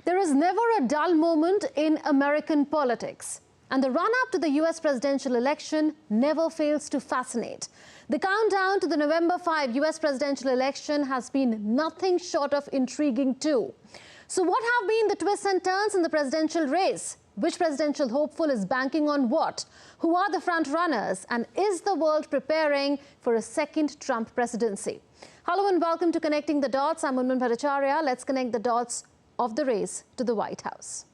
There is never a dull moment in American politics, and the run-up to the US presidential election never fails to fascinate. The countdown to the November 5 US presidential election has been nothing short of intriguing too. So what have been the twists and turns in the presidential race? Which presidential hopeful is banking on what? Who are the front runners? And is the world preparing for a second Trump presidency? Hello and welcome to Connecting the Dots. I'm Unman Bhattacharya. Let's connect the dots of the race to the White House.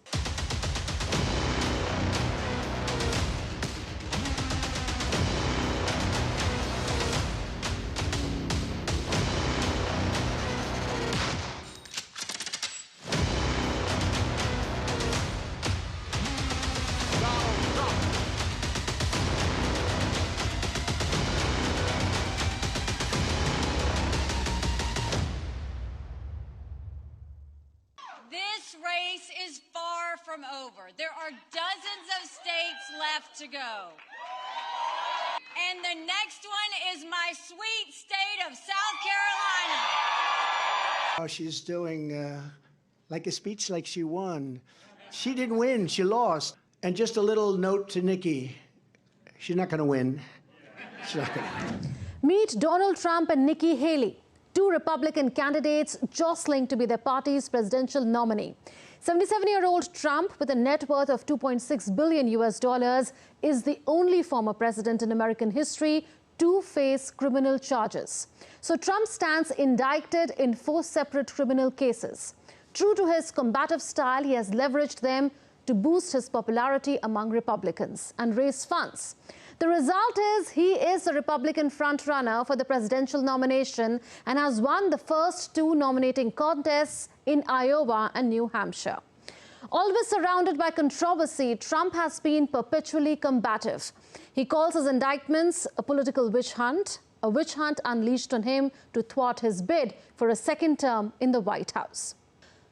This race is far from over. There are dozens of states left to go. And the next one is my sweet state of South Carolina. Oh, she's doing like a speech like she won. She didn't win, she lost. And just a little note to Nikki, she's not gonna win. She's not gonna win. Meet Donald Trump and Nikki Haley, two Republican candidates jostling to be their party's presidential nominee. 77-year-old Trump, with a net worth of $2.6 billion US, is the only former president in American history to face criminal charges. So Trump stands indicted in 4 separate criminal cases. True to his combative style, he has leveraged them to boost his popularity among Republicans and raise funds. The result is he is the Republican frontrunner for the presidential nomination and has won the first 2 nominating contests in Iowa and New Hampshire. Always surrounded by controversy, Trump has been perpetually combative. He calls his indictments a political witch hunt unleashed on him to thwart his bid for a second term in the White House.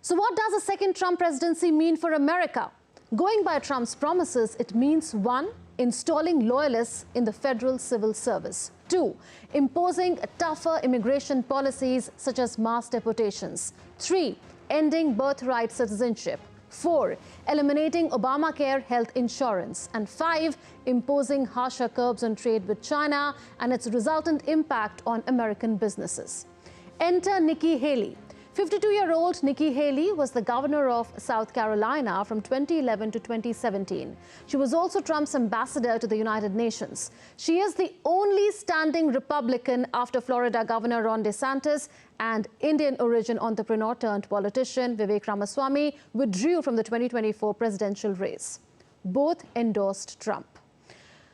So what does a second Trump presidency mean for America? Going by Trump's promises, it means 1. Installing loyalists in the federal civil service. 2. Imposing tougher immigration policies such as mass deportations. 3. Ending birthright citizenship. 4. Eliminating Obamacare health insurance. And 5. Imposing harsher curbs on trade with China and its resultant impact on American businesses. Enter Nikki Haley. 52-year-old Nikki Haley was the governor of South Carolina from 2011 to 2017. She was also Trump's ambassador to the United Nations. She is the only standing Republican after Florida Governor Ron DeSantis and Indian origin entrepreneur turned politician Vivek Ramaswamy withdrew from the 2024 presidential race. Both endorsed Trump.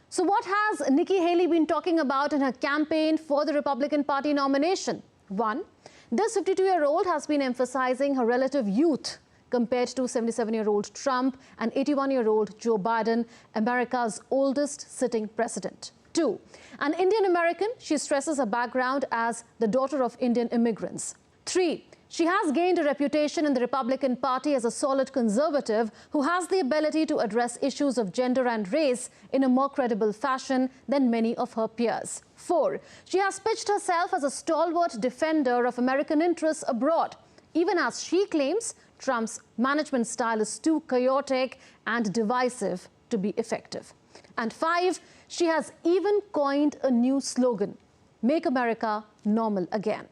So what has Nikki Haley been talking about in her campaign for the Republican Party nomination? 1. This 52-year-old has been emphasizing her relative youth compared to 77-year-old Trump and 81-year-old Joe Biden, America's oldest sitting president. 2. An Indian American, she stresses her background as the daughter of Indian immigrants. 3. She has gained a reputation in the Republican Party as a solid conservative who has the ability to address issues of gender and race in a more credible fashion than many of her peers. 4. She has pitched herself as a stalwart defender of American interests abroad, even as she claims Trump's management style is too chaotic and divisive to be effective. And 5. She has even coined a new slogan, "Make America Normal Again."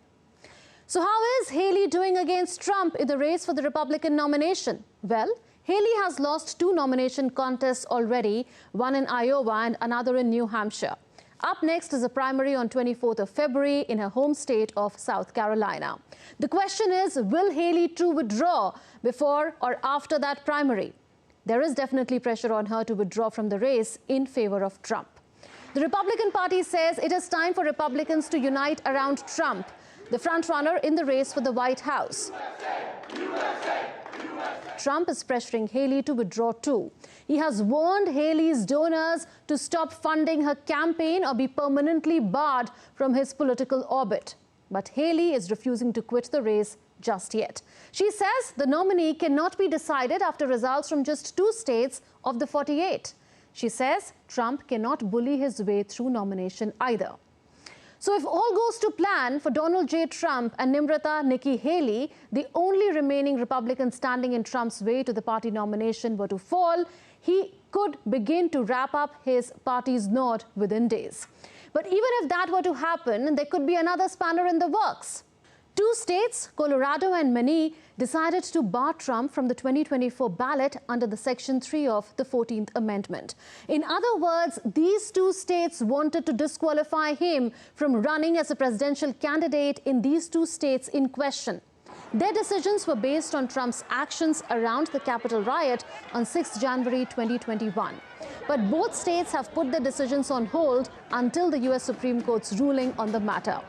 So how is Haley doing against Trump in the race for the Republican nomination? Well, Haley has lost 2 nomination contests already, one in Iowa and another in New Hampshire. Up next is a primary on 24th of February in her home state of South Carolina. The question is, will Haley too withdraw before or after that primary? There is definitely pressure on her to withdraw from the race in favor of Trump. The Republican Party says it is time for Republicans to unite around Trump, the frontrunner in the race for the White House. Trump is pressuring Haley to withdraw too. He has warned Haley's donors to stop funding her campaign or be permanently barred from his political orbit. But Haley is refusing to quit the race just yet. She says the nominee cannot be decided after results from just 2 states of the 48. She says Trump cannot bully his way through nomination either. So if all goes to plan for Donald J. Trump and Nimrata Nikki Haley, the only remaining Republican standing in Trump's way to the party nomination were to fall, he could begin to wrap up his party's knot within days. But even if that were to happen, there could be another spanner in the works. Two states, Colorado and Maine, decided to bar Trump from the 2024 ballot under the Section 3 of the 14th Amendment. In other words, these two states wanted to disqualify him from running as a presidential candidate in these two states in question. Their decisions were based on Trump's actions around the Capitol riot on 6 January 2021. But both states have put their decisions on hold until the US Supreme Court's ruling on the matter.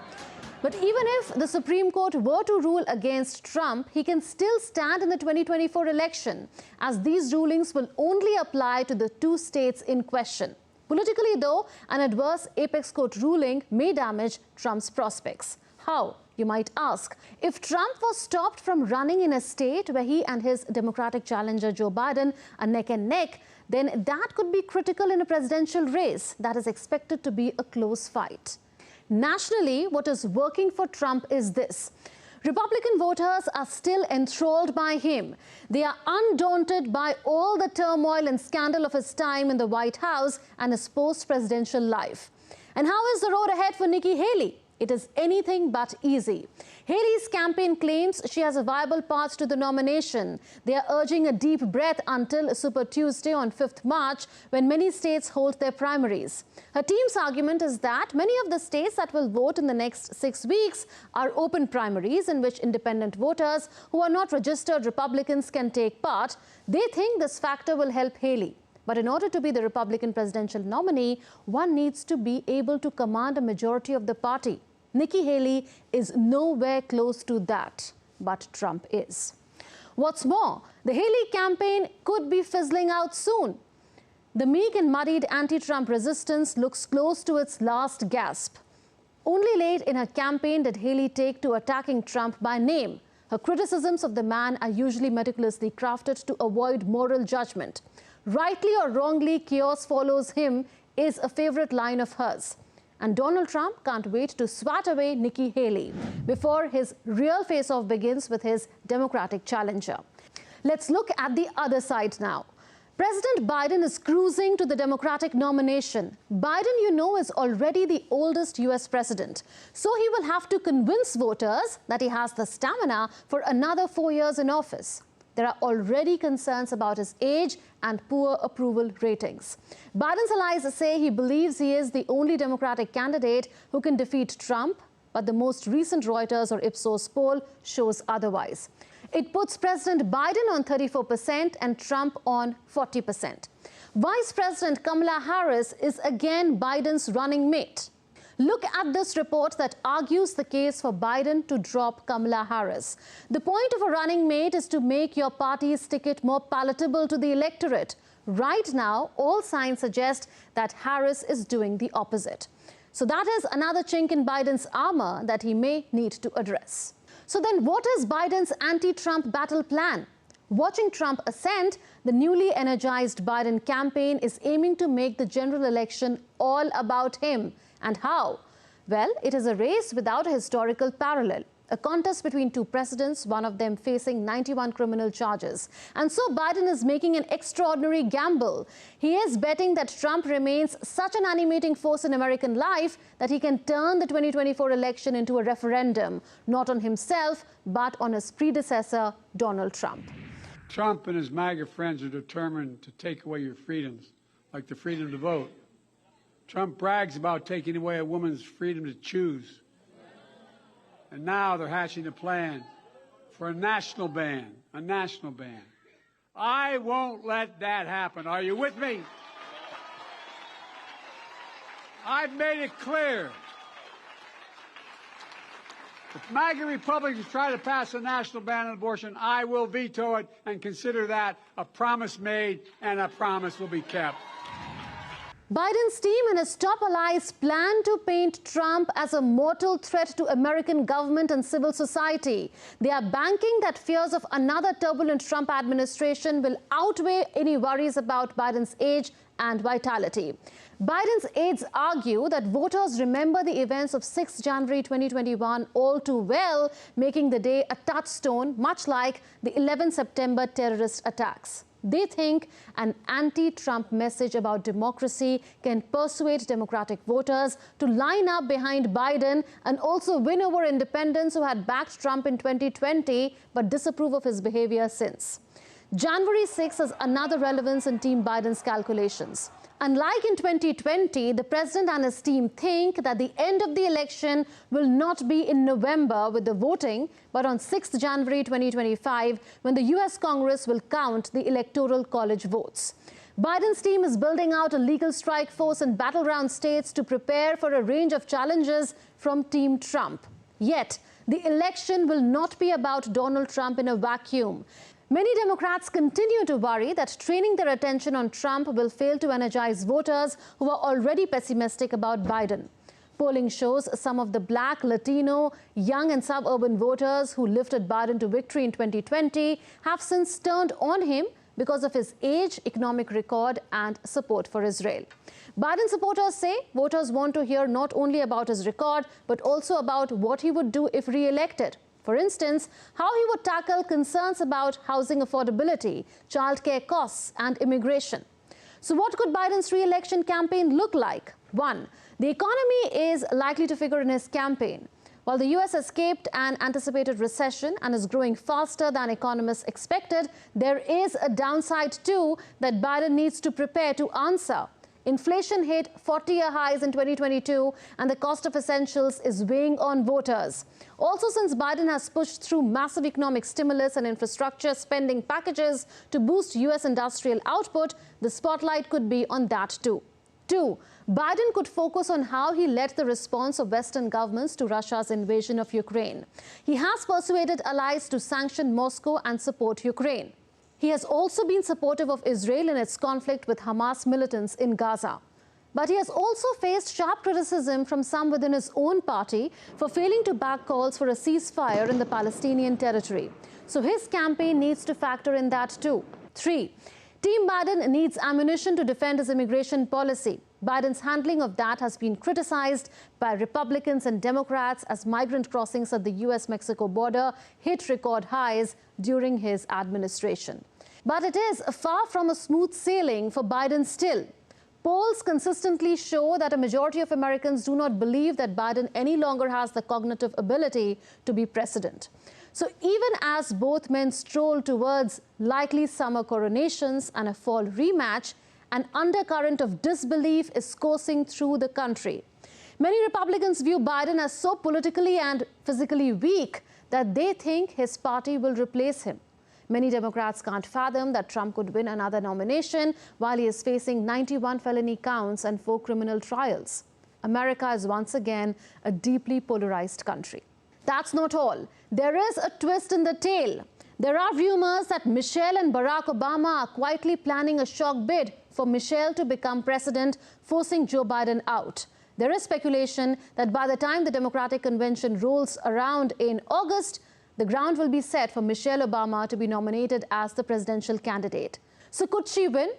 But even if the Supreme Court were to rule against Trump, he can still stand in the 2024 election, as these rulings will only apply to the two states in question. Politically, though, an adverse apex court ruling may damage Trump's prospects. How, you might ask? If Trump was stopped from running in a state where he and his Democratic challenger Joe Biden are neck and neck, then that could be critical in a presidential race that is expected to be a close fight. Nationally, what is working for Trump is this. Republican voters are still enthralled by him. They are undaunted by all the turmoil and scandal of his time in the White House and his post-presidential life. And how is the road ahead for Nikki Haley? It is anything but easy. Haley's campaign claims she has a viable path to the nomination. They are urging a deep breath until Super Tuesday on 5th March, when many states hold their primaries. Her team's argument is that many of the states that will vote in the next 6 weeks are open primaries in which independent voters who are not registered Republicans can take part. They think this factor will help Haley. But in order to be the Republican presidential nominee, one needs to be able to command a majority of the party. Nikki Haley is nowhere close to that, but Trump is. What's more, the Haley campaign could be fizzling out soon. The meek and muddied anti-Trump resistance looks close to its last gasp. Only late in her campaign did Haley take to attacking Trump by name. Her criticisms of the man are usually meticulously crafted to avoid moral judgment. Rightly or wrongly, chaos follows him is a favorite line of hers. And Donald Trump can't wait to swat away Nikki Haley before his real face-off begins with his Democratic challenger. Let's look at the other side now. President Biden is cruising to the Democratic nomination. Biden, you know, is already the oldest US president. So he will have to convince voters that he has the stamina for another 4 years in office. There are already concerns about his age and poor approval ratings. Biden's allies say he believes he is the only Democratic candidate who can defeat Trump, but the most recent Reuters or Ipsos poll shows otherwise. It puts President Biden on 34% and Trump on 40%. Vice President Kamala Harris is again Biden's running mate. Look at this report that argues the case for Biden to drop Kamala Harris. The point of a running mate is to make your party's ticket more palatable to the electorate. Right now, all signs suggest that Harris is doing the opposite. So that is another chink in Biden's armor that he may need to address. So then what is Biden's anti-Trump battle plan? Watching Trump ascend, the newly energized Biden campaign is aiming to make the general election all about him. And how? Well, it is a race without a historical parallel. A contest between two presidents, one of them facing 91 criminal charges. And so Biden is making an extraordinary gamble. He is betting that Trump remains such an animating force in American life that he can turn the 2024 election into a referendum, not on himself, but on his predecessor, Donald Trump. Trump and his MAGA friends are determined to take away your freedoms, like the freedom to vote. Trump brags about taking away a woman's freedom to choose. And now they're hatching a plan for a national ban, a national ban. I won't let that happen. Are you with me? I've made it clear. If MAGA Republicans try to pass a national ban on abortion, I will veto it and consider that a promise made and a promise will be kept. Biden's team and his top allies plan to paint Trump as a mortal threat to American government and civil society. They are banking that fears of another turbulent Trump administration will outweigh any worries about Biden's age and vitality. Biden's aides argue that voters remember the events of 6 January 2021 all too well, making the day a touchstone, much like the 11 September terrorist attacks. They think an anti-Trump message about democracy can persuade Democratic voters to line up behind Biden and also win over independents who had backed Trump in 2020 but disapprove of his behavior since. January 6 has another relevance in Team Biden's calculations. Unlike in 2020, the president and his team think that the end of the election will not be in November with the voting, but on 6 January 2025, when the U.S. Congress will count the Electoral College votes. Biden's team is building out a legal strike force in battleground states to prepare for a range of challenges from Team Trump. Yet, the election will not be about Donald Trump in a vacuum. Many Democrats continue to worry that training their attention on Trump will fail to energize voters who are already pessimistic about Biden. Polling shows some of the Black, Latino, young and suburban voters who lifted Biden to victory in 2020 have since turned on him because of his age, economic record and support for Israel. Biden supporters say voters want to hear not only about his record, but also about what he would do if re-elected. For instance, how he would tackle concerns about housing affordability, childcare costs and immigration. So what could Biden's re-election campaign look like? 1. The economy is likely to figure in his campaign. While the U.S. escaped an anticipated recession and is growing faster than economists expected, there is a downside too that Biden needs to prepare to answer. Inflation hit 40-year highs in 2022 and the cost of essentials is weighing on voters. Also, since Biden has pushed through massive economic stimulus and infrastructure spending packages to boost U.S. industrial output, the spotlight could be on that too. 2. Biden could focus on how he led the response of Western governments to Russia's invasion of Ukraine. He has persuaded allies to sanction Moscow and support Ukraine. He has also been supportive of Israel in its conflict with Hamas militants in Gaza. But he has also faced sharp criticism from some within his own party for failing to back calls for a ceasefire in the Palestinian territory. So his campaign needs to factor in that too. 3. Team Biden needs ammunition to defend his immigration policy. Biden's handling of that has been criticized by Republicans and Democrats as migrant crossings at the U.S.-Mexico border hit record highs during his administration. But it is far from a smooth sailing for Biden still. Polls consistently show that a majority of Americans do not believe that Biden any longer has the cognitive ability to be president. So even as both men stroll towards likely summer coronations and a fall rematch, an undercurrent of disbelief is coursing through the country. Many Republicans view Biden as so politically and physically weak that they think his party will replace him. Many Democrats can't fathom that Trump could win another nomination while he is facing 91 felony counts and 4 criminal trials. America is once again a deeply polarized country. That's not all. There is a twist in the tale. There are rumors that Michelle and Barack Obama are quietly planning a shock bid for Michelle to become president, forcing Joe Biden out. There is speculation that by the time the Democratic convention rolls around in August, the ground will be set for Michelle Obama to be nominated as the presidential candidate. So could she win?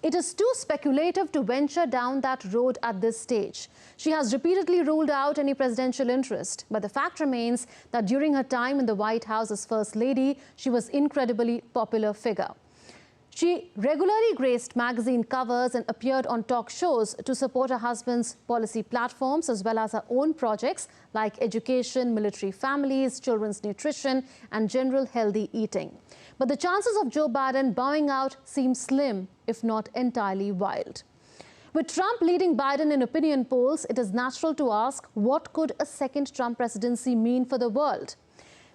It is too speculative to venture down that road at this stage. She has repeatedly ruled out any presidential interest, but the fact remains that during her time in the White House as First Lady, she was an incredibly popular figure. She regularly graced magazine covers and appeared on talk shows to support her husband's policy platforms as well as her own projects like education, military families, children's nutrition and general healthy eating. But the chances of Joe Biden bowing out seem slim, if not entirely wild. With Trump leading Biden in opinion polls, it is natural to ask, what could a second Trump presidency mean for the world?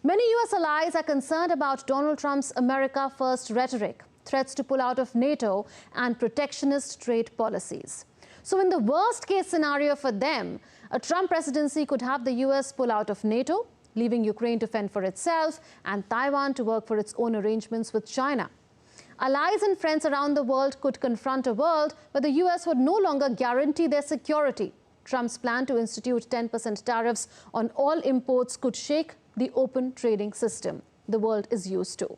Many U.S. allies are concerned about Donald Trump's America First rhetoric, threats to pull out of NATO and protectionist trade policies. So in the worst case scenario for them, a Trump presidency could have the U.S. pull out of NATO, leaving Ukraine to fend for itself and Taiwan to work for its own arrangements with China. Allies and friends around the world could confront a world where the US would no longer guarantee their security. Trump's plan to institute 10% tariffs on all imports could shake the open trading system the world is used to.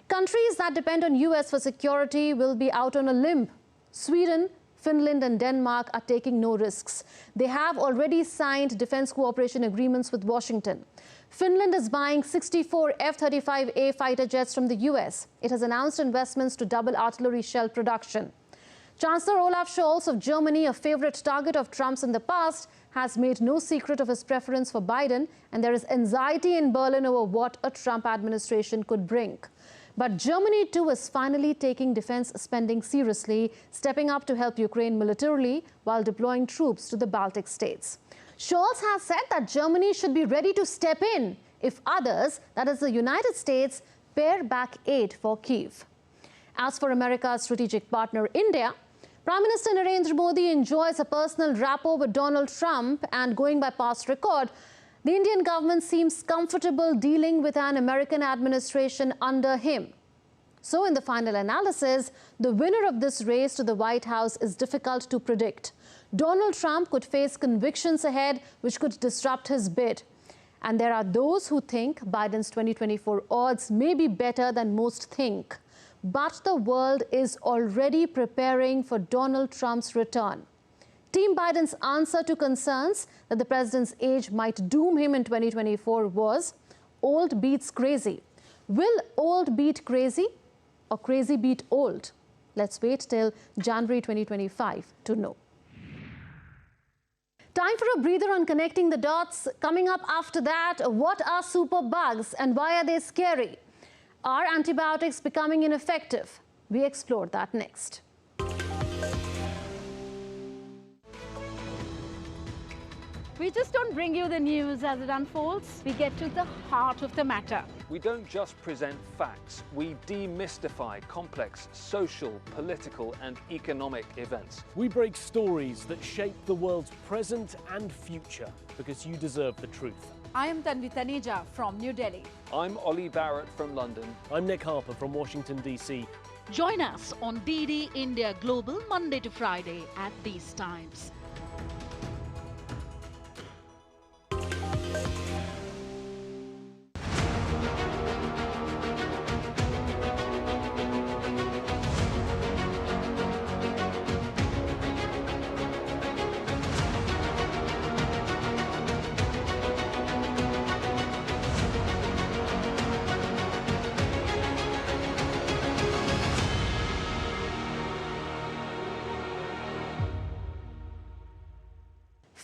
Countries that depend on US for security will be out on a limb. Sweden, Finland and Denmark are taking no risks. They have already signed defense cooperation agreements with Washington. Finland is buying 64 F-35A fighter jets from the US. It has announced investments to double artillery shell production. Chancellor Olaf Scholz of Germany, a favorite target of Trump's in the past, has made no secret of his preference for Biden, and there is anxiety in Berlin over what a Trump administration could bring. But Germany, too, is finally taking defense spending seriously, stepping up to help Ukraine militarily while deploying troops to the Baltic states. Scholz has said that Germany should be ready to step in if others, that is the United States, pare back aid for Kyiv. As for America's strategic partner, India, Prime Minister Narendra Modi enjoys a personal rapport with Donald Trump, and going by past record, the Indian government seems comfortable dealing with an American administration under him. So in the final analysis, the winner of this race to the White House is difficult to predict. Donald Trump could face convictions ahead which could disrupt his bid. And there are those who think Biden's 2024 odds may be better than most think. But the world is already preparing for Donald Trump's return. Team Biden's answer to concerns that the president's age might doom him in 2024 was, old beats crazy. Will old beat crazy or crazy beat old? Let's wait till January 2025 to know. Time for a breather on connecting the dots. Coming up after that, what are superbugs and why are they scary? Are antibiotics becoming ineffective? We explore that next. We just don't bring you the news as it unfolds. We get to the heart of the matter. We don't just present facts. We demystify complex social, political and economic events. We break stories that shape the world's present and future because you deserve the truth. I am Tanvi Taneja from New Delhi. I'm Ollie Barrett from London. I'm Nick Harper from Washington, D.C. Join us on DD India Global Monday to Friday at these times.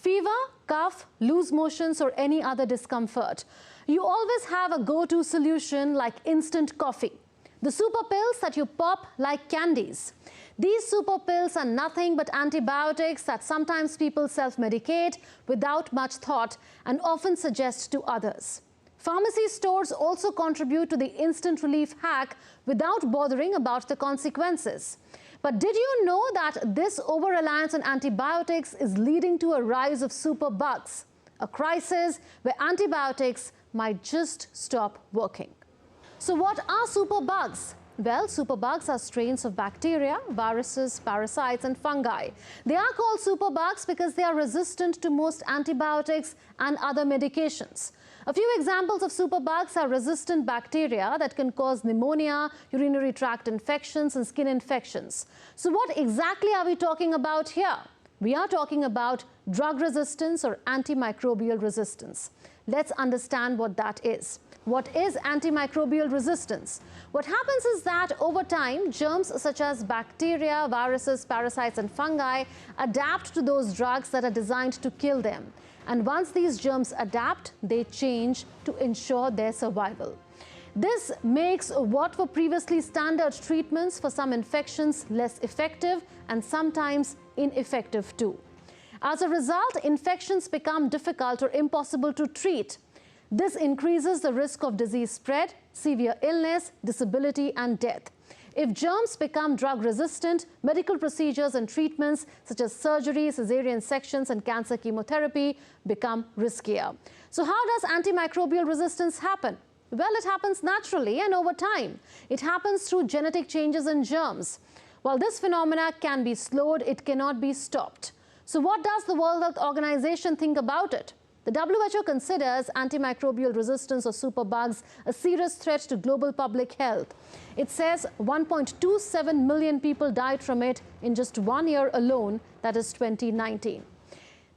Fever, cough, loose motions or any other discomfort. You always have a go-to solution like instant coffee. The super pills that you pop like candies. These super pills are nothing but antibiotics that sometimes people self-medicate without much thought and often suggest to others. Pharmacy stores also contribute to the instant relief hack without bothering about the consequences. But did you know that this over-reliance on antibiotics is leading to a rise of superbugs, a crisis where antibiotics might just stop working? So what are superbugs? Well, superbugs are strains of bacteria, viruses, parasites and fungi. They are called superbugs because they are resistant to most antibiotics and other medications. A few examples of superbugs are resistant bacteria that can cause pneumonia, urinary tract infections and skin infections. So what exactly are we talking about here? We are talking about drug resistance or antimicrobial resistance. Let's understand what that is. What is antimicrobial resistance? What happens is that over time, germs such as bacteria, viruses, parasites and fungi adapt to those drugs that are designed to kill them. And once these germs adapt, they change to ensure their survival. This makes what were previously standard treatments for some infections less effective and sometimes ineffective too. As a result, infections become difficult or impossible to treat. This increases the risk of disease spread, severe illness, disability and death. If germs become drug resistant, medical procedures and treatments such as surgery, cesarean sections and cancer chemotherapy become riskier. So how does antimicrobial resistance happen? Well, it happens naturally and over time. It happens through genetic changes in germs. While this phenomena can be slowed, it cannot be stopped. So what does the World Health Organization think about it? The WHO considers antimicrobial resistance or superbugs a serious threat to global public health. It says 1.27 million people died from it in just 1 year alone, that is 2019.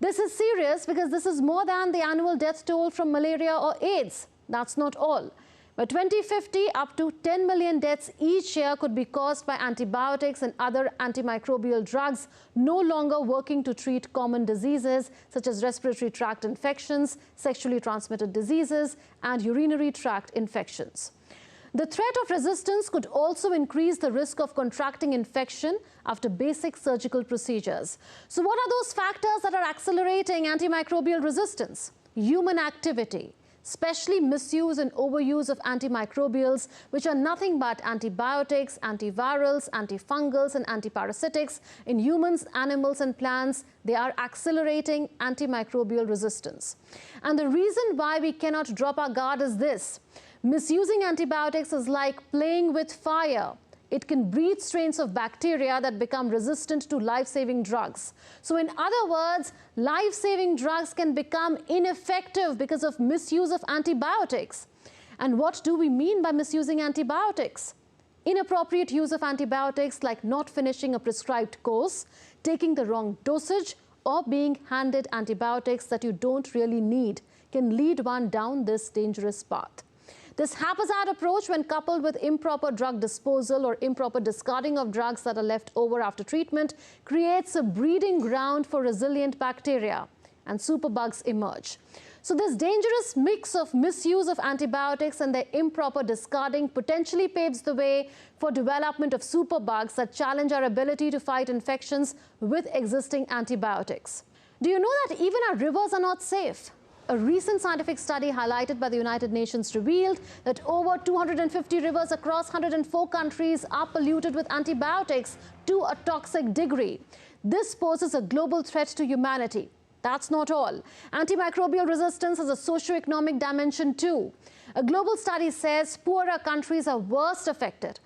This is serious because this is more than the annual death toll from malaria or AIDS. That's not all. By 2050, up to 10 million deaths each year could be caused by antibiotics and other antimicrobial drugs no longer working to treat common diseases such as respiratory tract infections, sexually transmitted diseases, and urinary tract infections. The threat of resistance could also increase the risk of contracting infection after basic surgical procedures. So what are those factors that are accelerating antimicrobial resistance? Human activity, especially misuse and overuse of antimicrobials, which are nothing but antibiotics, antivirals, antifungals, and antiparasitics in humans, animals, and plants. They are accelerating antimicrobial resistance. And the reason why we cannot drop our guard is this. Misusing antibiotics is like playing with fire. It can breed strains of bacteria that become resistant to life-saving drugs. So in other words, life-saving drugs can become ineffective because of misuse of antibiotics. And what do we mean by misusing antibiotics? Inappropriate use of antibiotics, like not finishing a prescribed course, taking the wrong dosage, or being handed antibiotics that you don't really need, can lead one down this dangerous path. This haphazard approach, when coupled with improper drug disposal or improper discarding of drugs that are left over after treatment, creates a breeding ground for resilient bacteria, and superbugs emerge. So this dangerous mix of misuse of antibiotics and their improper discarding potentially paves the way for development of superbugs that challenge our ability to fight infections with existing antibiotics. Do you know that even our rivers are not safe? A recent scientific study highlighted by the United Nations revealed that over 250 rivers across 104 countries are polluted with antibiotics to a toxic degree. This poses a global threat to humanity. That's not all. Antimicrobial resistance has a socio-economic dimension too. A global study says poorer countries are worst affected.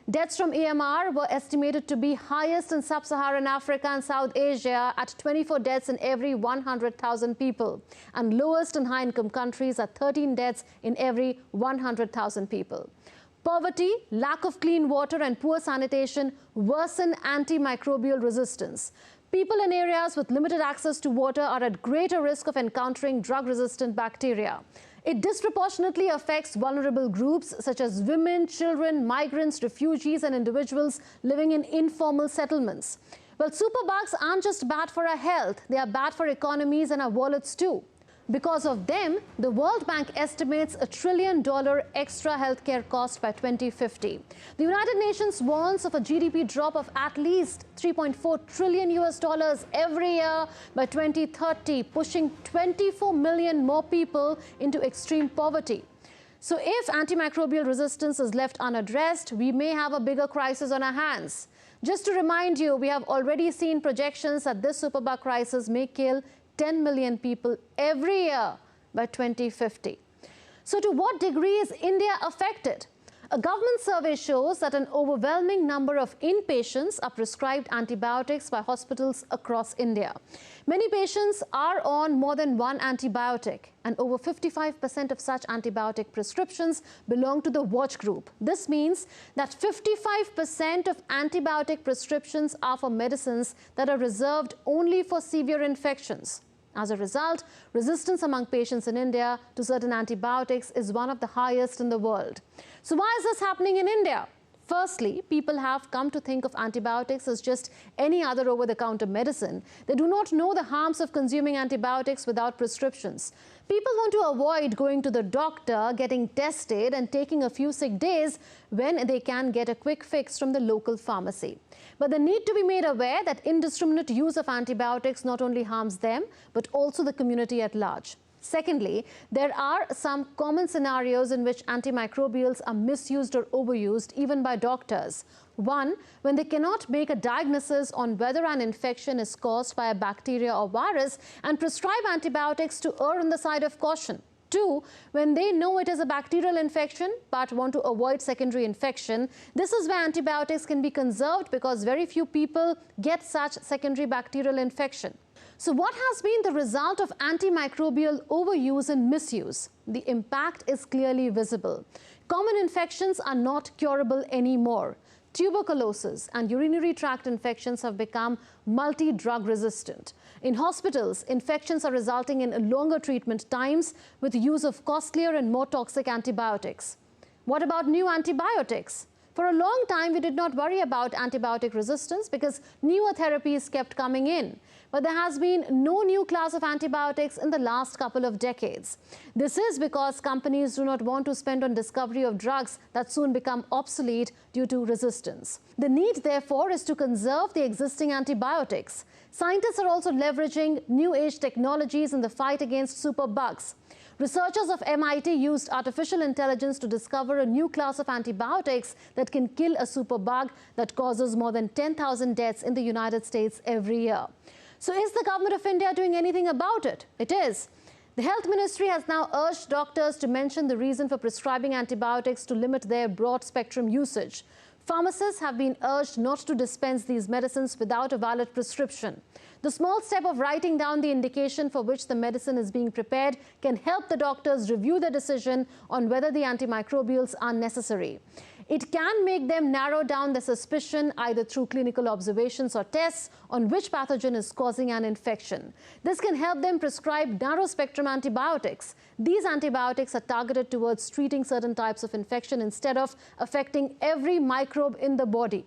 Deaths from AMR were estimated to be highest in sub-Saharan Africa and South Asia at 24 deaths in every 100,000 people, and lowest in high-income countries at 13 deaths in every 100,000 people. Poverty, lack of clean water, and poor sanitation worsen antimicrobial resistance. People in areas with limited access to water are at greater risk of encountering drug-resistant bacteria. It disproportionately affects vulnerable groups such as women, children, migrants, refugees, and individuals living in informal settlements. Well, superbugs aren't just bad for our health, they are bad for economies and our wallets too. Because of them, the World Bank estimates $1 trillion extra healthcare cost by 2050. The United Nations warns of a GDP drop of at least $3.4 trillion every year by 2030, pushing 24 million more people into extreme poverty. So if antimicrobial resistance is left unaddressed, we may have a bigger crisis on our hands. Just to remind you, we have already seen projections that this superbug crisis may kill 10 million people every year by 2050. So to what degree is India affected? A government survey shows that an overwhelming number of inpatients are prescribed antibiotics by hospitals across India. Many patients are on more than one antibiotic, and over 55% of such antibiotic prescriptions belong to the watch group. This means that 55% of antibiotic prescriptions are for medicines that are reserved only for severe infections. As a result, resistance among patients in India to certain antibiotics is one of the highest in the world. So why is this happening in India? Firstly, people have come to think of antibiotics as just any other over-the-counter medicine. They do not know the harms of consuming antibiotics without prescriptions. People want to avoid going to the doctor, getting tested, and taking a few sick days when they can get a quick fix from the local pharmacy. But they need to be made aware that indiscriminate use of antibiotics not only harms them, but also the community at large. Secondly, there are some common scenarios in which antimicrobials are misused or overused even by doctors. One, when they cannot make a diagnosis on whether an infection is caused by a bacteria or virus and prescribe antibiotics to err on the side of caution. 2, when they know it is a bacterial infection but want to avoid secondary infection. This is where antibiotics can be conserved because very few people get such secondary bacterial infection. So what has been the result of antimicrobial overuse and misuse? The impact is clearly visible. Common infections are not curable anymore. Tuberculosis and urinary tract infections have become multi-drug resistant. In hospitals, infections are resulting in longer treatment times with use of costlier and more toxic antibiotics. What about new antibiotics? For a long time, we did not worry about antibiotic resistance because newer therapies kept coming in. But there has been no new class of antibiotics in the last couple of decades. This is because companies do not want to spend on discovery of drugs that soon become obsolete due to resistance. The need, therefore, is to conserve the existing antibiotics. Scientists are also leveraging new age technologies in the fight against superbugs. Researchers of MIT used artificial intelligence to discover a new class of antibiotics that can kill a superbug that causes more than 10,000 deaths in the United States every year. So is the government of India doing anything about it? It is. The Health Ministry has now urged doctors to mention the reason for prescribing antibiotics to limit their broad-spectrum usage. Pharmacists have been urged not to dispense these medicines without a valid prescription. The small step of writing down the indication for which the medicine is being prepared can help the doctors review the decision on whether the antimicrobials are necessary. It can make them narrow down the suspicion either through clinical observations or tests on which pathogen is causing an infection. This can help them prescribe narrow-spectrum antibiotics. These antibiotics are targeted towards treating certain types of infection instead of affecting every microbe in the body.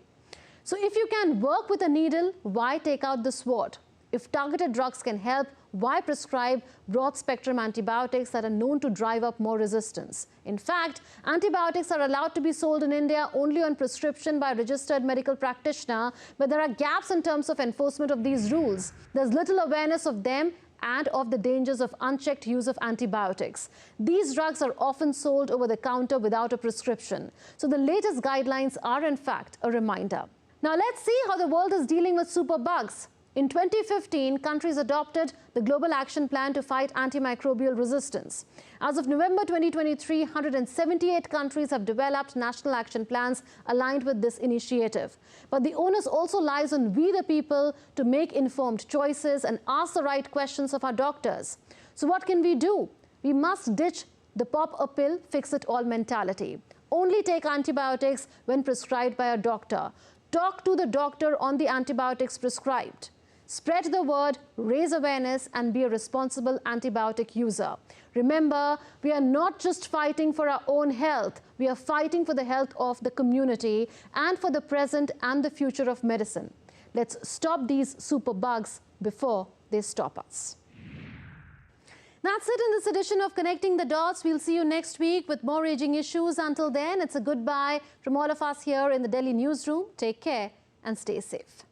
So if you can work with a needle, why take out the sword? If targeted drugs can help, why prescribe broad-spectrum antibiotics that are known to drive up more resistance? In fact, antibiotics are allowed to be sold in India only on prescription by a registered medical practitioner, but there are gaps in terms of enforcement of these rules. There's little awareness of them and of the dangers of unchecked use of antibiotics. These drugs are often sold over the counter without a prescription. So the latest guidelines are, in fact, a reminder. Now let's see how the world is dealing with superbugs. In 2015, countries adopted the Global Action Plan to fight antimicrobial resistance. As of November 2023, 178 countries have developed national action plans aligned with this initiative. But the onus also lies on we the people to make informed choices and ask the right questions of our doctors. So what can we do? We must ditch the pop a pill, fix it all mentality. Only take antibiotics when prescribed by a doctor. Talk to the doctor on the antibiotics prescribed. Spread the word, raise awareness, and be a responsible antibiotic user. Remember, we are not just fighting for our own health. We are fighting for the health of the community and for the present and the future of medicine. Let's stop these superbugs before they stop us. That's it in this edition of Connecting the Dots. We'll see you next week with more raging issues. Until then, it's a goodbye from all of us here in the Delhi newsroom. Take care and stay safe.